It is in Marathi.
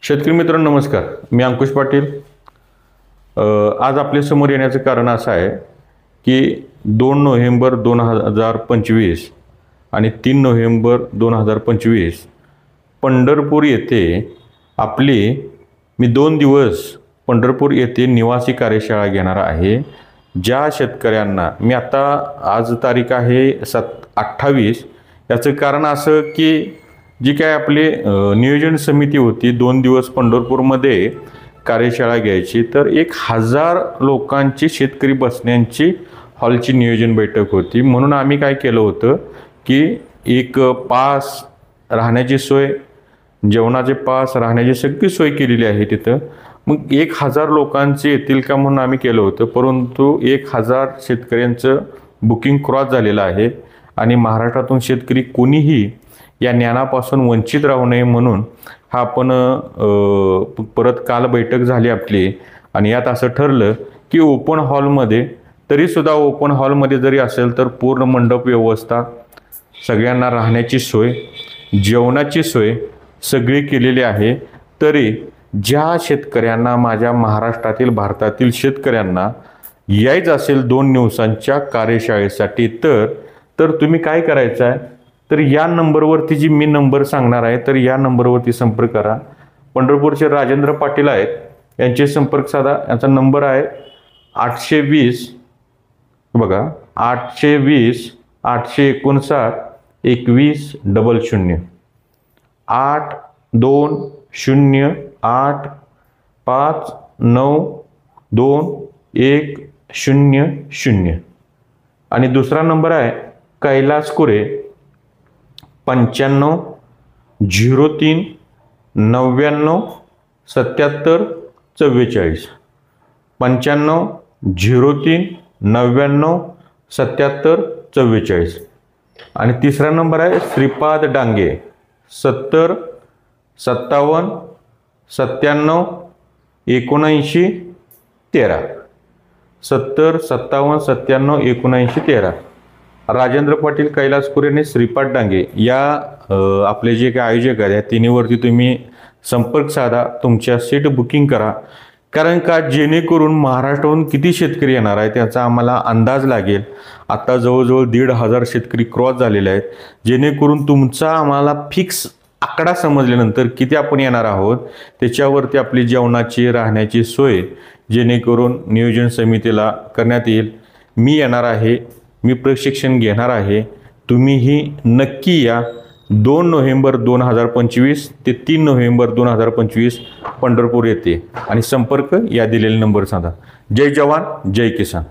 शेतकरी मित्रांनो नमस्कार, मी अंकुश पाटील। आज आपल्या समोर येण्याचं कारण असं आहे की 2 नोव्हेंबर 2025 आणि 3 नोव्हेंबर 2025 पंढरपूर येथे मी 2 दिवस पंढरपूर येथे निवासी कार्यशाळा घेणार आहे। ज्या शेतकऱ्यांना मी आता आज तारीख आहे 28, याचं कारण असं की जी काय आपली नियोजन समिती होती 2 दिवस पंढरपूरमध्ये कार्यशाळा घ्यायची, तर 1000 लोकांची शेतकरी बसण्याची हॉलची नियोजन बैठक होती। म्हणून आम्ही काय केलं होतं की एक पास, राहण्याची सोय, जेवणाचे पास, राहण्याची सगळी सोय केलेली आहे तिथं। मग 1000 लोकांचे येतील का म्हणून आम्ही केलं होतं, परंतु 1000 शेतकऱ्यांचं बुकिंग क्रॉस झालेलं आहे आणि महाराष्ट्रातून शेतकरी कोणीही या ज्ञानापासून वंचित राहू नये म्हणून हा आपण परत काल बैठक झाली आपली आणि यात असं ठरलं की ओपन हॉलमध्ये, तरीसुद्धा ओपन हॉलमध्ये जरी असेल तर पूर्ण मंडप व्यवस्था, सगळ्यांना राहण्याची सोय, जेवणाची सोय सगळी केलेली आहे। तरी ज्या शेतकऱ्यांना, माझ्या महाराष्ट्रातील भारतातील शेतकऱ्यांना यायचं असेल 2 दिवसांच्या कार्यशाळेसाठी, तर तुम्ही काय करायचं आहे, तर या नंबरवरती जी मी नंबर सांगणार आहे, तर या नंबरवरती संपर्क करा। पंढरपूरचे राजेंद्र पाटील आहेत, यांचे संपर्क साधा। यांचा नंबर आहे 820, बघा 820 859 2100, 8208592100। आणि दुसरा नंबर आहे कैलास कुरे 95 03 99 77 44, 95 03 99 77 44। आणि तिसरा नंबर आहे श्रीपाद डांगे 70 57 97 79 13, 70 57 97 79 13। राजेंद्र पाटील, कैलास कुरे आणि श्रीपाद डांगे या आपले जे काही आयोजक आहेत, या तिन्हीवरती तुम्ही संपर्क साधा, तुमच्या सीट बुकिंग करा। कारण का, जेणेकरून महाराष्ट्रातून किती शेतकरी येणार आहे त्याचा आम्हाला अंदाज लागेल। आता जवळजवळ 1,500 शेतकरी क्रॉस झालेले आहेत, जेणेकरून तुमचा आम्हाला फिक्स आकडा समजल्यानंतर किती आपण येणार आहोत त्याच्यावरती आपली जेवणाची, राहण्याची सोय जेणेकरून नियोजन समितीला करण्यात येईल। मी येणार आहे, मी प्रशिक्षण घेणार आहे, तुम्हीही नक्की या। 2 नोव्हेंबर 2025 ते 3 नोव्हेंबर 2025 पंढरपूर येथे, आणि संपर्क या दिलेल्या नंबर साधा। जय जवान, जय किसान।